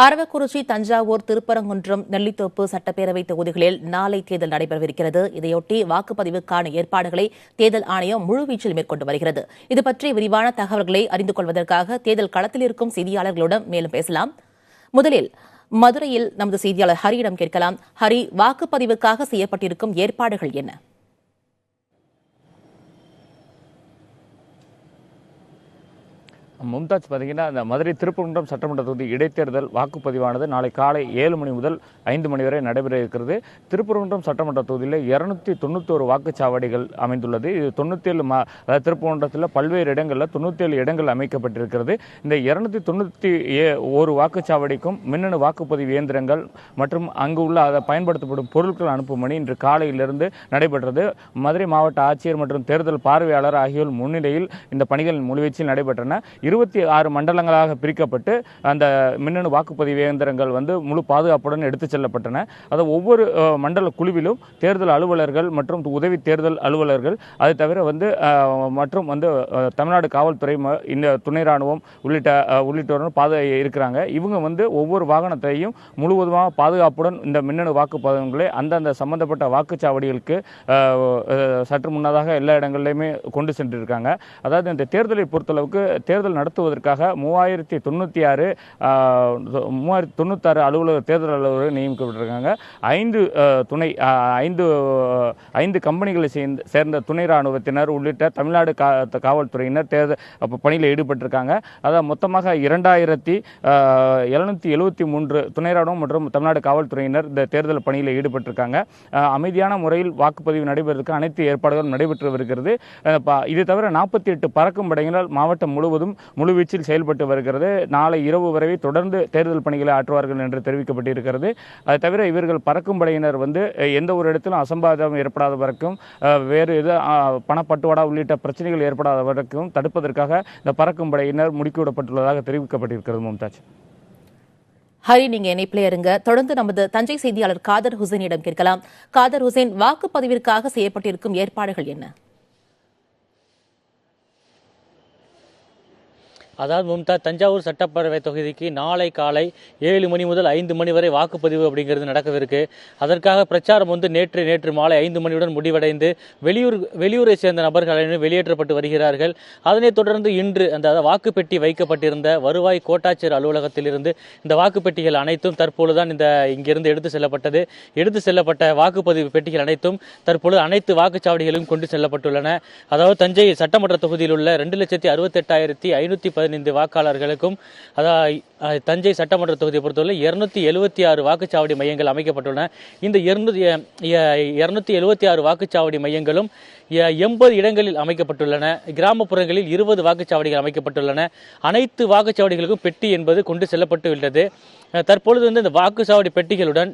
அரவக்குறிச்சி, தஞ்சாவூர், திருப்பரங்குன்றம், நெல்லித்தோப்பு சட்டப்பேரவை தொகுதிகளில் நாளை தேர்தல் நடைபெறவிருக்கிறது. இதையொட்டி வாக்குப்பதிவுக்கான ஏற்பாடுகளை தேர்தல் ஆணையம் முழுவீச்சில் மேற்கொண்டு வருகிறது. இதுபற்றி விரிவான தகவல்களை அறிந்து கொள்வதற்காக தேர்தல் களத்தில் இருக்கும் செய்தியாளர்களுடன் மேலும் பேசலாம். முதலில் மதுரையில் நமது செய்தியாளர் ஹரியிடம் கேட்கலாம். ஹரி, வாக்குப்பதிவுக்காக செய்யப்பட்டிருக்கும் ஏற்பாடுகள் என்ன? மும்தாஜ் பார்த்தீங்கன்னா, அந்த மதுரை திருப்பரங்குன்றம் சட்டமன்ற தொகுதி இடைத்தேர்தல் வாக்குப்பதிவானது நாளை காலை 7 மணி முதல் 5 மணி வரை நடைபெற இருக்கிறது. திருப்பரங்குன்றம் சட்டமன்ற தொகுதியில் 291 வாக்குச்சாவடிகள் அமைந்துள்ளது. இது 97 அதாவது திருப்பரங்குன்றத்தில் பல்வேறு இடங்களில் 97 இடங்கள் அமைக்கப்பட்டிருக்கிறது. இந்த 291 வாக்குச்சாவடிக்கும் மின்னணு வாக்குப்பதிவு இயந்திரங்கள் மற்றும் அங்கு உள்ள அதை பயன்படுத்தப்படும் பொருட்கள் அனுப்பும் பணி இன்று காலையிலிருந்து நடைபெற்றது. மதுரை மாவட்ட ஆட்சியர் மற்றும் தேர்தல் பார்வையாளர் ஆகியோர் முன்னிலையில் இந்த பணிகள் முழுவீச்சில் நடைபெற்றன. 26 மண்டலங்களாக பிரிக்கப்பட்டு அந்த மின்னணு வாக்குப்பதிவு இயந்திரங்கள் முழு பாதுகாப்புடன் எடுத்துச் செல்லப்பட்டன. அது ஒவ்வொரு மண்டல குழுவிலும் தேர்தல் அலுவலர்கள் மற்றும் உதவி தேர்தல் அலுவலர்கள், அதை தவிர மற்றும் தமிழ்நாடு காவல்துறை, இந்த துணை ராணுவம் உள்ளிட்டோரும் இருக்கிறாங்க. இவங்க ஒவ்வொரு வாகனத்தையும் முழுவதுமாக பாதுகாப்புடன் இந்த மின்னணு வாக்குப்பதிவுகளை அந்தந்த சம்பந்தப்பட்ட வாக்குச்சாவடிகளுக்கு சற்று முன்னதாக எல்லா இடங்களிலுமே கொண்டு சென்றிருக்காங்க. அதாவது இந்த தேர்தலை பொறுத்தளவுக்கு தேர்தல் நடத்துவதற்காக 3096 அலுவலர் தேர்தல் அலுவலர்கள் நியமிக்கப்பட்டிருக்காங்க. 5 கம்பெனிகளை சேர்ந்த துணை ராணுவத்தினர் உள்ளிட்ட தமிழ்நாடு காவல்துறையினர் தேர்தல் பணியில் ஈடுபட்டிருக்காங்க. அதாவது மொத்தமாக 2773 துணை ராணுவம் மற்றும் தமிழ்நாடு காவல்துறையினர் இந்த தேர்தல் பணியில் ஈடுபட்டிருக்காங்க. அமைதியான முறையில் வாக்குப்பதிவு நடைபெறுவதற்கு அனைத்து ஏற்பாடுகளும் நடைபெற்று வருகிறது. இது தவிர 48 பறக்கும் படையினர் மாவட்டம் முழுவதும் முழுவீச்சில் செயல்பட்டு வருகிறது. நாளை இரவு வரை தொடர்ந்து தேர்தல் பணிகளை ஆற்றுவார்கள் என்று தெரிவிக்கப்பட்டிருக்கிறது. அது தவிர இவர்கள் பறக்கும் படையினர் எந்த ஒரு இடத்திலும் அசம்பாவிதம் ஏற்படாத வரைக்கும், வேறு பணப்பட்டுவாடா உள்ளிட்ட பிரச்சனைகள் ஏற்படாத வரைக்கும் தடுப்பதற்காக இந்த பறக்கும் படையினர் முடுக்கிவிடப்பட்டுள்ளதாக தெரிவிக்கப்பட்டிருக்கிறது. மும்தாஜ். ஹரி, நீங்க இணைப்பிலே இருங்க. தொடர்ந்து நமது தஞ்சை செய்தியாளர் காதர் ஹுசைனிடம் கேட்கலாம். காதர் ஹுசைன், வாக்குப்பதிவிற்காக செய்யப்பட்டிருக்கும் ஏற்பாடுகள் என்ன? அதாவது மும்தாஜ், தஞ்சாவூர் சட்டப்பேரவை தொகுதிக்கு நாளை காலை 7 மணி முதல் 5 மணி வரை வாக்குப்பதிவு அப்படிங்கிறது நடக்கவிருக்கு. அதற்காக பிரச்சாரம் நேற்று மாலை 5 மணியுடன் முடிவடைந்து வெளியூரை சேர்ந்த நபர்கள் வெளியேற்றப்பட்டு வருகிறார்கள். அதனைத் தொடர்ந்து இன்று அந்த வாக்குப்பெட்டி வைக்கப்பட்டிருந்த வருவாய் கோட்டாட்சியர் அலுவலகத்திலிருந்து இந்த வாக்குப்பெட்டிகள் அனைத்தும் தற்பொழுதுதான் இங்கிருந்து எடுத்து செல்லப்பட்ட வாக்குப்பதிவு பெட்டிகள் அனைத்தும் தற்பொழுது அனைத்து வாக்குச்சாவடிகளும் கொண்டு செல்லப்பட்டுள்ளன. அதாவது தஞ்சை சட்டமன்ற தொகுதியில் உள்ள 2,68,515 வாக்காளர்களுக்கும், அதாவது தஞ்சை சட்டமன்ற தொகுதியை பொறுத்தவரை 276 வாக்குச்சாவடி மையங்கள் அமைக்கப்பட்டுள்ளன. இந்த 276 வாக்குச்சாவடி மையங்களும் 80 இடங்களில் அமைக்கப்பட்டுள்ளன. கிராமப்புறங்களில் 20 வாக்குச்சாவடிகள் அமைக்கப்பட்டுள்ளன. அனைத்து வாக்குச்சாவடிகளுக்கும் பெட்டி என்பது கொண்டு செல்லப்பட்டு உள்ளது. தற்பொழுது இந்த வாக்குச்சாவடி பெட்டிகளுடன்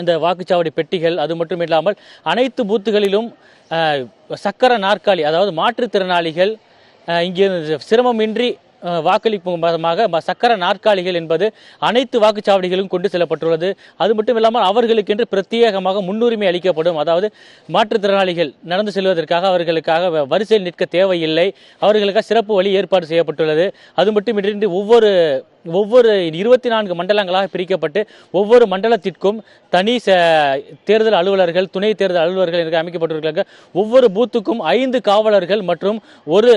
இந்த வாக்குச்சாவடி பெட்டிகள் அது மட்டும் இல்லாமல் அனைத்து பூத்துகளிலும் சக்கர நாற்காலி, அதாவது மாற்றுத்திறனாளிகள் இங்கே சிரமமின்றி வாக்களிக்கும் விதமாக சக்கர நாற்காலிகள் என்பது அனைத்து வாக்குச்சாவடிகளும் கொண்டு செல்லப்பட்டுள்ளது. அது மட்டும் இல்லாமல் அவர்களுக்கென்று பிரத்யேகமாக முன்னுரிமை அளிக்கப்படும். அதாவது மாற்றுத்திறனாளிகள் நடந்து செல்வதற்காக அவர்களுக்காக வரிசையில் நிற்க தேவையில்லை. அவர்களுக்காக சிறப்பு வழி ஏற்பாடு செய்யப்பட்டுள்ளது. அது மட்டுமின்றி ஒவ்வொரு 24 மண்டலங்களாக பிரிக்கப்பட்டு ஒவ்வொரு மண்டலத்திற்கும் தனி தேர்தல் அலுவலர்கள், துணை தேர்தல் அலுவலர்கள் என்று அமைக்கப்பட்டிருக்கிறார்கள். ஒவ்வொரு பூத்துக்கும் 5 காவலர்கள் மற்றும் ஒரு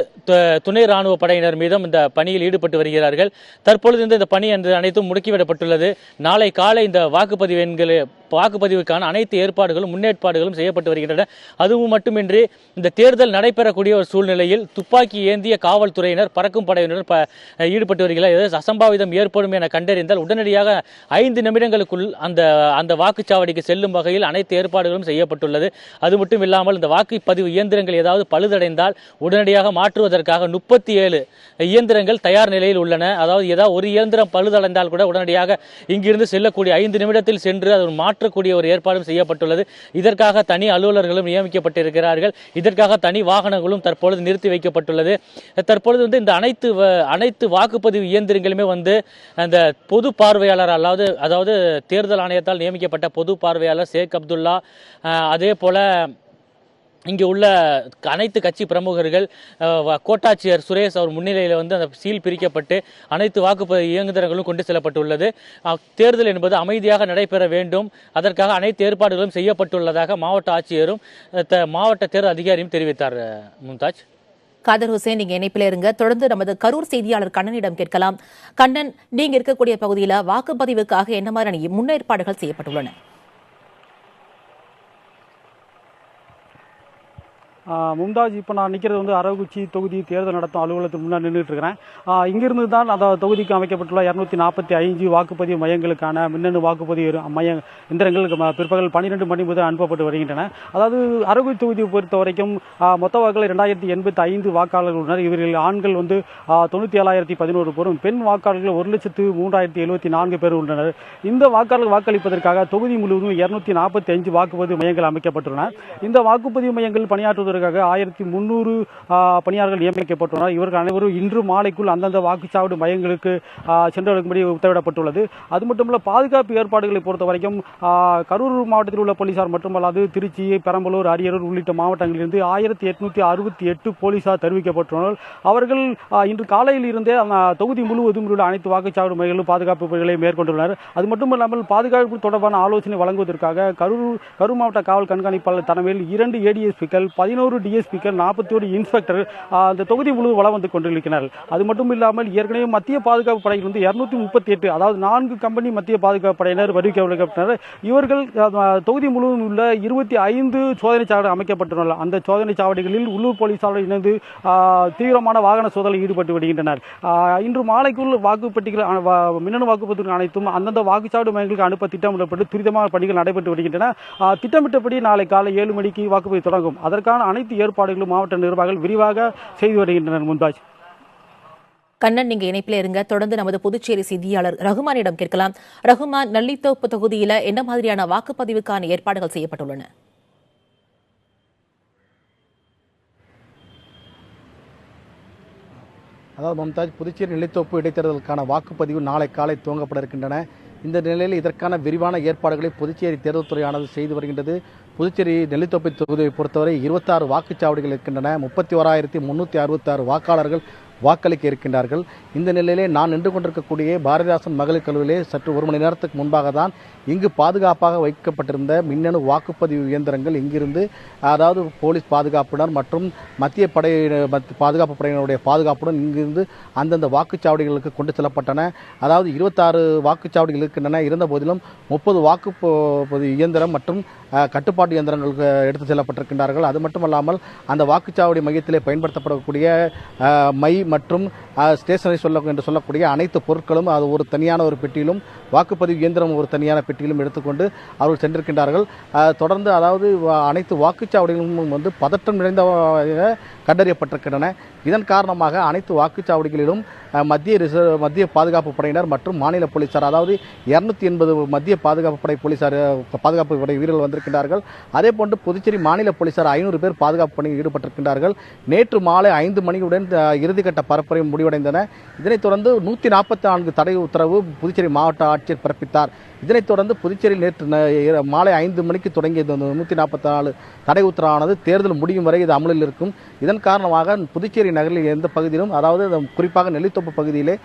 துணை ராணுவ படையினர் மீதும் இந்த பணியில் ஈடுபட்டு வருகிறார்கள். தற்பொழுது இந்த பணி அனைத்தும் முடுக்கிவிடப்பட்டுள்ளது. நாளை காலை இந்த வாக்குப்பதிவுக்கான அனைத்து ஏற்பாடுகளும் முன்னேற்பாடுகளும் செய்யப்பட்டு வருகின்றன. அதுவும் மட்டுமின்றி இந்த தேர்தல் நடைபெறக்கூடிய ஒரு சூழ்நிலையில் துப்பாக்கி ஏந்திய காவல்துறையினர், பறக்கும் படையினர் ஈடுபட்டு வருகிறார்கள். அசம்பாவிதம் ஏற்படும் என கண்டறிந்தால் உடனடியாக 5 நிமிடங்களுக்குள் அந்த வாக்குச்சாவடிக்கு செல்லும் வகையில் அனைத்து ஏற்பாடுகளும் செய்யப்பட்டுள்ளது. அது மட்டும் இல்லாமல் இந்த வாக்குப்பதிவு இயந்திரங்கள் ஏதாவது பழுதடைந்தால் உடனடியாக மாற்றுவதற்காக 37 இயந்திரங்கள் தயார் நிலையில் உள்ளன. அதாவது ஏதாவது ஒரு இயந்திரம் பழுதடைந்தால் கூட உடனடியாக இங்கிருந்து செல்லக்கூடிய 5 நிமிடத்தில் சென்று அதை மாற்றக்கூடிய ஒரு ஏற்பாடும் செய்யப்பட்டுள்ளது. இதற்காக தனி அலுவலர்களும் நியமிக்கப்பட்டிருக்கிறார்கள். இதற்காக தனி வாகனங்களும் தற்பொழுது நிறுத்தி வைக்கப்பட்டுள்ளது. தற்பொழுது இந்த அனைத்து வாக்குப்பதிவு இயந்திரங்களுமே அந்த பொது பார்வையாளர், அதாவது தேர்தல் ஆணையத்தால் நியமிக்கப்பட்ட பொது பார்வையாளர் ஷேக் அப்துல்லா, அதே போல இங்கே உள்ள அனைத்து கட்சி பிரமுகர்கள் கோட்டாட்சியர் சுரேஷ் அவர் முன்னிலையில் வந்து அந்த சீல் பிரிக்கப்பட்டு அனைத்து வாக்குப்பதிவு இயந்திரங்களும் கொண்டு செல்லப்பட்டுள்ளது. தேர்தல் என்பது அமைதியாக நடைபெற வேண்டும், அதற்காக அனைத்து ஏற்பாடுகளும் செய்யப்பட்டுள்ளதாக மாவட்ட ஆட்சியரும் மாவட்ட தேர்தல் அதிகாரியும் தெரிவித்தார். மும்தாஜ். காதர் ஹுசேன், நீங்க இணைப்பில் இருங்க. தொடர்ந்து நமது கரூர் செய்தியாளர் கண்ணனிடம் கேட்கலாம். கண்ணன், நீங்க இருக்கக்கூடிய பகுதியில் வாக்குப்பதிவுக்காக என்ன மாதிரியான முன்னேற்பாடுகள் செய்யப்பட்டுள்ளன? மும்தாஜ், இப்போ நான் நிற்கிறது வந்து அரவக்குறிச்சி தொகுதி தேர்தல் நடத்தும் அலுவலகத்துக்கு முன்னாடி நின்றுட்டு இருக்கிறேன். இங்கிருந்து தான் அந்த தொகுதிக்கு அமைக்கப்பட்டுள்ள 245 வாக்குப்பதிவு மையங்களுக்கான மின்னணு வாக்குப்பதிவு மைய எந்திரங்கள் பிற்பகல் 12 மணி முதல் அனுப்பப்பட்டு வருகின்றன. அதாவது அரவக்குறிச்சி தொகுதியை பொறுத்த வரைக்கும் மொத்த வாக்குகள் 2085 வாக்காளர்கள் உள்ளனர். இவர்கள் ஆண்கள் வந்து 97,011 பேரும், பெண் வாக்காளர்கள் 1,03,074 பேர் உள்ளனர். இந்த வாக்காளர்கள் வாக்களிப்பதற்காக தொகுதி முழுவதும் 245 வாக்குப்பதிவு மையங்கள் அமைக்கப்பட்டுள்ளன. இந்த வாக்குப்பதிவு மையங்கள் பணியாற்றுவதற்கு 1300 பணியாளர்கள் நியமிக்கப்பட்டுள்ளனர். இவர்கள் அனைவரும் இன்று மாலைக்குள் அந்தந்த வாக்குச்சாவடி மையங்களுக்கு சென்றடைக்கும்படி உத்தரவிடப்பட்டுள்ளது. அது மட்டுமல்ல, பாதுகாப்பு ஏற்பாடுகளை பொறுத்த வரைக்கும் கரூர் மாவட்டத்தில் உள்ள போலீசார் மட்டுமல்லாது திருச்சி, பெரம்பலூர், அரியலூர் உள்ளிட்ட மாவட்டங்களிலிருந்து 1868 போலீசார் தெரிவிக்கப்பட்டுள்ளனர். அவர்கள் இன்று காலையில் இருந்தே தொகுதி முழுவதும் உள்ள அனைத்து வாக்குச்சாவடி மையங்களும் பாதுகாப்பு பணிகளை மேற்கொண்டுள்ளனர். அது மட்டுமல்லாமல் பாதுகாப்பு தொடர்பான ஆலோசனை வழங்குவதற்காக கரூர் மாவட்ட காவல் கண்காணிப்பாளர் தலைமையில் 2 ஏடிஎஸ்பிக்கள், 11 டிஎஸ்பிக்கள், 41 இன்ஸ்பெக்டர் அந்த தொகுதி முழு வளம் வந்து கொண்டிருக்கிறார்கள். அது மட்டும் இல்லாமல் ஏற்கனவே மத்திய பாதுகாப்பு படையில் வந்து 238, அதாவது 4 கம்பெனி மத்திய பாதுகாப்பு படையினர் வருவிக்கப்பட்டனர். இவர்கள் தொகுதி முழுவதும் உள்ள 25 சோதனை சாவடி அமைக்கப்பட்டுள்ளனர். அந்த சோதனை சாவடிகளில் உள்ளூர் போலீசார் இணைந்து தீவிரமான வாகன சோதனையில் ஈடுபட்டு வருகின்றனர். இன்று மாலைக்குள் வாக்குப்பட்டிகள் மின்னணு வாக்குப்பதிவு அனைத்தும் அந்தந்த வாக்குச்சாவடி மையங்களுக்கு அனுப்ப திட்டமிடப்பட்டு துரிதமான பணிகள் நடைபெற்று வருகின்றன. திட்டமிட்டபடி நாளை காலை 7 மணிக்கு வாக்குப்பதிவு தொடங்கும். அதற்கான அனைத்து ஏற்பாடுகளும் மாவட்ட நிர்வாகிகள் விரிவாக செய்து வருகின்றனர். மும்தாஜ். கண்ணன், நீங்க இணைப்பில் இருங்க. தொடர்ந்து நமது புதுச்சேரி செய்தியாளர் ரகுமானிடம் கேட்கலாம். ரகுமான், நெல்லித்தோப்பு தொகுதியில் என்ன மாதிரியான வாக்குப்பதிவுக்கான ஏற்பாடுகள் செய்யப்பட்டுள்ளன? அதாவது மும்தாஜ், புதுச்சேரி நெல்லித்தோப்பு இடைத்தேர்தலுக்கான வாக்குப்பதிவு நாளை காலை துவங்கப்பட இருக்கின்றன. இந்த நிலையில் இதற்கான விரிவான ஏற்பாடுகளை புதுச்சேரி தேர்தல் துறையானது செய்து வருகின்றது. புதுச்சேரி நெல்லித்தோப்பை தொகுதியை பொறுத்தவரை 26 வாக்குச்சாவடிகள் இருக்கின்றன. 31,366 வாக்காளர்கள் வாக்களிக்க இருக்கின்றார்கள். இந்த நிலையிலே நான் நின்று கொண்டிருக்கக்கூடிய பாரதிதாசன் மகளிர் கல்லூரியிலே சற்று 1 மணி நேரத்துக்கு முன்பாக தான் இங்கு பாதுகாப்பாக வைக்கப்பட்டிருந்த மின்னணு வாக்குப்பதிவு இயந்திரங்கள் இங்கிருந்து, அதாவது போலீஸ் பாதுகாப்புடன் மற்றும் மத்திய பாதுகாப்பு படையினருடைய பாதுகாப்புடன் இங்கிருந்து அந்தந்த வாக்குச்சாவடிகளுக்கு கொண்டு செல்லப்பட்டன. அதாவது 26 வாக்குச்சாவடிகள் இருக்கின்றன. இருந்த போதிலும் 30 வாக்குப்பதிவு இயந்திரம் மற்றும் கட்டுப்பாட்டு இயந்திரங்களுக்கு எடுத்து செல்லப்பட்டிருக்கின்றார்கள். அது மட்டுமல்லாமல் அந்த வாக்குச்சாவடி மையத்திலே பயன்படுத்தப்படக்கூடிய மை மற்றும் ஸ்டேஷனரி என்று சொல்லக்கூடிய அனைத்து பொருட்களும் அது ஒரு தனியான ஒரு பெட்டியிலும், வாக்குப்பதிவு இயந்திரம் ஒரு தனியான பெட்டியிலும் எடுத்துக்கொண்டு அவர்கள் சென்றிருக்கின்றார்கள். தொடர்ந்து அதாவது அனைத்து வாக்குச்சாவடிகளும் வந்து பதற்றம் நிறைந்த கண்டறியப்பட்டிருக்கின்றன. இதன் காரணமாக அனைத்து வாக்குச்சாவடிகளிலும் மத்திய பாதுகாப்பு படையினர் மற்றும் மாநில போலீசார், அதாவது 280 மத்திய பாதுகாப்பு படை போலீசார், பாதுகாப்பு படை வீரர்கள் வந்திருக்கின்றார்கள். அதே போன்று புதுச்சேரி மாநில போலீசார் 500 பேர் பாதுகாப்பு பணியில் ஈடுபட்டிருக்கின்றார்கள். நேற்று மாலை 5 மணியுடன் இறுதிக்கட்ட பரப்புரை முடிவடைந்தன. இதனைத் தொடர்ந்து 144 தடை உத்தரவு புதுச்சேரி மாவட்ட ஆட்சியர் பிறப்பித்தார். இதனைத் தொடர்ந்து புதுச்சேரியில் நேற்று மாலை 5 மணிக்கு தொடங்கிய 144 தடை உத்தரவானது தேர்தல் முடியும் வரை இது அமலில் இருக்கும். இதன் காரணமாக புதுச்சேரி நகரில் எந்த பகுதியிலும், அதாவது குறிப்பாக நெல்லித்தோப்பு பகுதியிலே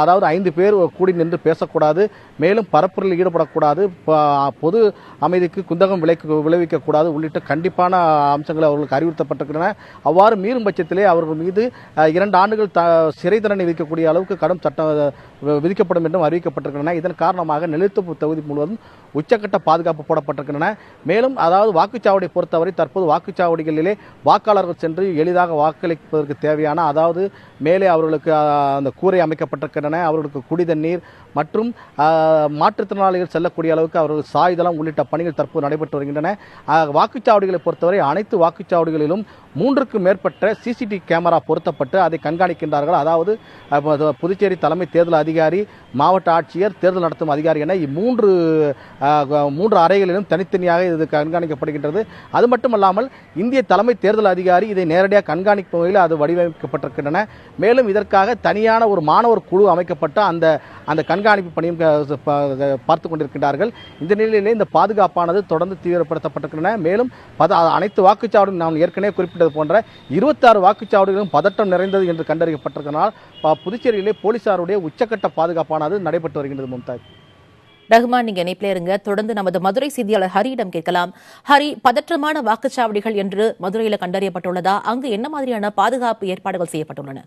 அதாவது 5 பேர் கூடி நின்று பேசக்கூடாது, மேலும் பரப்புரையில் ஈடுபடக்கூடாது, பொது அமைதிக்கு குந்தகம் விளைவிக்கக்கூடாது உள்ளிட்ட கண்டிப்பான அம்சங்கள் அவர்களுக்கு அறிவுறுத்தப்பட்டிருக்கின்றன. அவ்வாறு மீறும் பட்சத்திலே அவர்கள் மீது 2 ஆண்டுகள் சிறை தண்டனை விதிக்கக்கூடிய அளவுக்கு கடும் சட்டம் விதிக்கப்படும் என்றும் அறிவிக்கப்பட்டிருக்கின்றன. இதன் காரணமாக நெல்லித்தோப்பு தொகுதி முழுவதும் உச்சக்கட்ட பாதுகாப்பு போடப்பட்டிருக்கின்றன. மேலும் அதாவது வாக்குச்சாவடியை பொறுத்தவரை தற்போது வாக்குச்சாவடிகளிலே வாக்காளர்கள் சென்று எளிதாக வாக்களிப்பதற்கு தேவையான, அதாவது மேலே அவர்களுக்கு அந்த கூரை அமைக்கப்பட்டிருக்கின்றன, அவர்களுக்கு குடிதண்ணீர் மற்றும் மாற்றுத்திறனாளிகள் செல்லக்கூடிய அளவுக்கு அவர்கள் சாய்தளம் உள்ளிட்ட பணிகள் தற்போது நடைபெற்று வருகின்றன. வாக்குச்சாவடிகளை பொறுத்தவரை அனைத்து வாக்குச்சாவடிகளிலும் 3க்கு மேற்பட்ட சிசிடிவி கேமரா பொருத்தப்பட்டு அதை கண்காணிக்கின்றார்கள். அதாவது புதுச்சேரி தலைமை தேர்தல் அதிகாரி, மாவட்ட ஆட்சியர், தேர்தல் நடத்தும் அதிகாரி என 3 அறைகளிலும் தனித்தனியாக இது கண்காணிக்கப்படுகின்றது. அது மட்டுமல்லாமல் இந்திய தலைமை தேர்தல் அதிகாரி இதை நேரடியாக கண்காணிக்கும் வகையில் அது வடிவமைக்கப்பட்டிருக்கின்றன. மேலும் இதற்காக தனியான ஒரு மாணவர் குழு அமைக்கப்பட்டு அந்த கண்காணிப்பு பணியும் பார்த்து கொண்டிருக்கின்றார்கள். இந்த நிலையிலே இந்த பாதுகாப்பானது தொடர்ந்து தீவிரப்படுத்தப்பட்டிருக்கின்றன. மேலும் அனைத்து வாக்குச்சாவடிகளும் நாம் ஏற்கனவே குறிப்பிட்டது போன்ற 26 வாக்குச்சாவடிகளும் பதட்டம் நிறைந்தது என்று கண்டறியப்பட்டிருக்கிறனால் புதுச்சேரியிலே போலீசாருடைய உச்சக்கட்ட பாதுகாப்பானது நடைபெற்று வருகின்றது. மும்தாஜ். ரஹ்மான், நீங்க இணைப்பிலே இருங்க. தொடர்ந்து நமது மதுரை செய்தியாளர் ஹரியிடம் கேட்கலாம். ஹரி, பதற்றமான வாக்குச்சாவடிகள் என்று மதுரையில கண்டறியப்பட்டுள்ளதா? அங்கு என்ன மாதிரியான பாதுகாப்பு ஏற்பாடுகள் செய்யப்பட்டுள்ளன?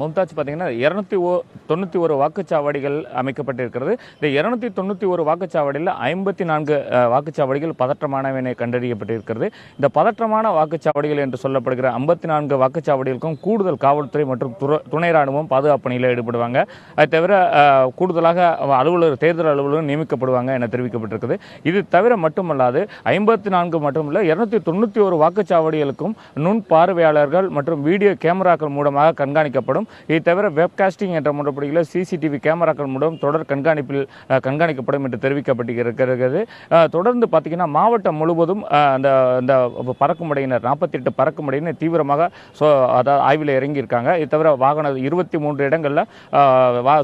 மும்தாஜ் பார்த்தீங்கன்னா 291 வாக்குச்சாவடிகள் அமைக்கப்பட்டிருக்கிறது. இந்த 291 வாக்குச்சாவடியில் 54 வாக்குச்சாவடிகள் பதற்றமானவென கண்டறியப்பட்டிருக்கிறது. இந்த பதற்றமான வாக்குச்சாவடிகள் என்று சொல்லப்படுகிற 54 வாக்குச்சாவடிகளுக்கும் கூடுதல் காவல்துறை மற்றும் துணை ராணுவம் பாதுகாப்பு பணியில் ஈடுபடுவாங்க. அது தவிர கூடுதலாக தேர்தல் அலுவலரும் நியமிக்கப்படுவாங்க என தெரிவிக்கப்பட்டிருக்கிறது. இது தவிர மட்டுமல்லாது 54 மட்டுமல்ல 291 வாக்குச்சாவடிகளுக்கும் நுண் பார்வையாளர்கள் மற்றும் வீடியோ கேமராக்கள் மூலமாக கண்காணிக்கப்படும். இது தவிர வெப்காஸ்டிங் என்ற முறைப்படியில் சிசிடிவி கேமராக்கள் மூலம் தொடர் கண்காணிக்கப்படும் என்று தெரிவிக்கப்பட்டிருக்கிறது. தொடர்ந்து பார்த்தீங்கன்னா மாவட்டம் முழுவதும் அந்த பறக்கும்படையினர் 48 பறக்கும்படையினர் தீவிரமாக ஆய்வில் இறங்கியிருக்காங்க. இது தவிர 23 இடங்களில்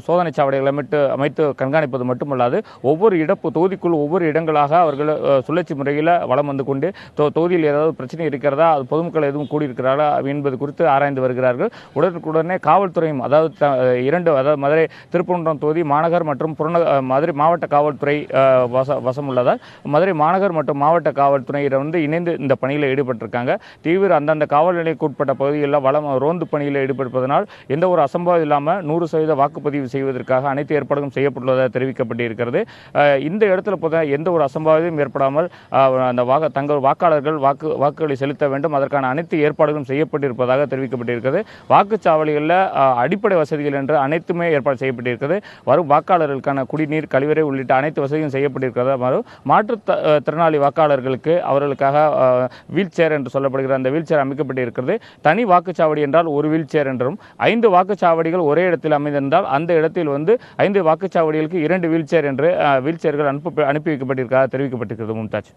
சோதனை சாவடிகளை அமைத்து கண்காணிப்பது மட்டுமல்லாது ஒவ்வொரு தொகுதிக்குள் ஒவ்வொரு இடங்களாக அவர்கள் சுழற்சி முறையில் வலம் வந்து கொண்டு தொகுதியில் ஏதாவது பிரச்சனை இருக்கிறதா, அது பொதுமக்கள் எதுவும் கூடியிருக்கிறார்களா என்பது குறித்து ஆராய்ந்து வருகிறார்கள். உடனுக்குடனே காவல்துறையும் மதுரை திருப்பரங்குன்றம் தொகுதி மாநகர் மற்றும் மதுரை மாவட்ட காவல்துறை வசம் உள்ளதால் மதுரை மாநகர் மற்றும் மாவட்ட காவல்துறையிடம் இணைந்து இந்த பணியில் ஈடுபட்டிருக்காங்க. அந்தந்த காவல் நிலையக்கு உட்பட்ட பகுதிகளில் ரோந்து பணியில் ஈடுபடுவதனால் எந்த ஒரு அசம்பாவிதம் இல்லாமல் 100% வாக்குப்பதிவு செய்வதற்காக அனைத்து ஏற்பாடுகளும் செய்யப்பட்டுள்ளதாக தெரிவிக்கப்பட்டிருக்கிறது. இந்த இடத்துல எந்த ஒரு அசம்பாவிதம் ஏற்படாமல் அந்த தங்கள் வாக்காளர்கள் வாக்குகளை செலுத்த வேண்டும், அதற்கான அனைத்து ஏற்பாடுகளும் செய்யப்பட்டிருப்பதாக தெரிவிக்கப்பட்டிருக்கிறது. வாக்குச்சாவடிகளில் அடிப்படை வசதிகள் என்று அனைத்துமே ஏற்பாடு செய்யப்பட்டிருக்கிறது. வரும் வாக்காளர்களுக்கான குடிநீர், கழிவறை உள்ளிட்ட அனைத்து வசதியும் செய்யப்பட்டிருக்கிறது. மாற்றுத்திறனாளி வாக்காளர்களுக்கு அவர்களுக்காக வீல் சேர் என்று சொல்லப்படுகிற அந்த வீல் சேர் அமைக்கப்பட்டிருக்கிறது. தனி வாக்குச்சாவடி என்றால் ஒரு வீல் சேர் என்றும் 5 வாக்குச்சாவடிகள் ஒரே இடத்தில் அமைந்திருந்தால் அந்த இடத்தில் 5 வாக்குச்சாவடிகளுக்கு 2 வீல் சேர் என்று வீல் சேர்கள் அனுப்பி வைக்கப்பட்டிருக்கிறதாக தெரிவிக்கப்பட்டிருக்கிறது. மும்தாஜ்.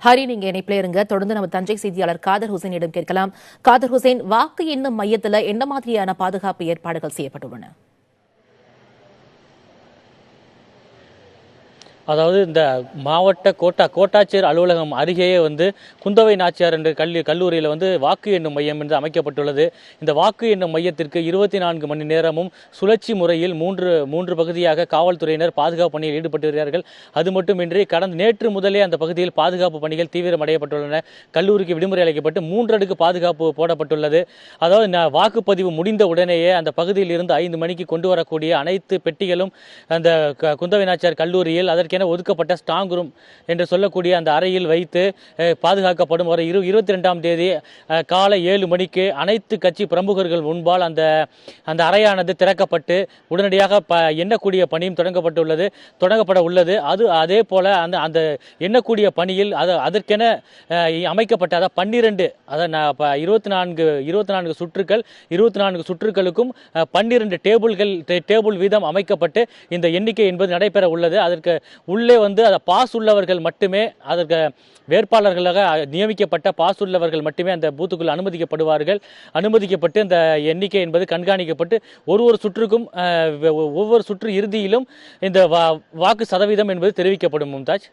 ஹரி, நீங்க இணைப்பிலே இருங்க. தொடர்ந்து நம்ம தஞ்சை செய்தியாளர் காதர் ஹுசைனிடம் கேட்கலாம். காதர் ஹுசைன், வாக்கு எண்ணும் மையத்தில் என்ன மாதிரியான பாதுகாப்பு ஏற்பாடுகள் செய்யப்பட்டுள்ளன? அதாவது இந்த மாவட்ட கோட்டாட்சியர் அலுவலகம் அருகேயே குந்தவை நாச்சியார் என்ற கல்லூரியில் வாக்கு எண்ணும் மையம் என்று அமைக்கப்பட்டுள்ளது. இந்த வாக்கு எண்ணும் மையத்திற்கு 24 மணி நேரமும் சுழற்சி முறையில் மூன்று பகுதியாக காவல்துறையினர் பாதுகாப்பு பணியில் ஈடுபட்டு வருகிறார்கள். அது மட்டுமின்றி நேற்று முதலே அந்த பகுதியில் பாதுகாப்பு பணிகள் தீவிரமடையப்பட்டுள்ளன. கல்லூரிக்கு விடுமுறை அளிக்கப்பட்டு 3 அடுக்கு பாதுகாப்பு போடப்பட்டுள்ளது. அதாவது வாக்குப்பதிவு முடிந்த உடனேயே அந்த பகுதியில் இருந்து 5 மணிக்கு கொண்டு வரக்கூடிய அனைத்து பெட்டிகளும் அந்த குந்தவை நாச்சியார் கல்லூரியில் அதற்கு ஒதுக்கப்பட்ட ஸ்ட்ராங் ரூம் என்று சொல்லக்கூடிய அந்த அறையில் வைத்து பாதுகாக்கப்படும். வர 22ஆம் தேதி காலை 7 மணிக்கு அனைத்து கட்சி பிரமுகர்கள் முன்பால் அந்த அறையானது திறக்கப்பட்டு உடனடியாக எண்ணக்கூடிய பணியும் தொடங்கப்பட உள்ளது. அதே போல அந்த எண்ணக்கூடிய பணியில் அதற்கென அமைக்கப்பட்ட 12 24 சுற்றுக்கள் 24 சுற்றுக்களுக்கும் 12 டேபிள் வீதம் அமைக்கப்பட்டு இந்த எண்ணிக்கை என்பது நடைபெற உள்ளது. அதற்கு உள்ளே பாஸ் உள்ளவர்கள் மட்டுமே, அதற்கு வேட்பாளர்களாக நியமிக்கப்பட்ட பாஸ் உள்ளவர்கள் மட்டுமே அந்த பூத்துக்குள் அனுமதிக்கப்பட்டு அந்த எண்ணிக்கை என்பது கண்காணிக்கப்பட்டு ஒவ்வொரு சுற்று இறுதியிலும் இந்த வாக்கு சதவீதம் என்பது தெரிவிக்கப்படும். மும்தாஜ்.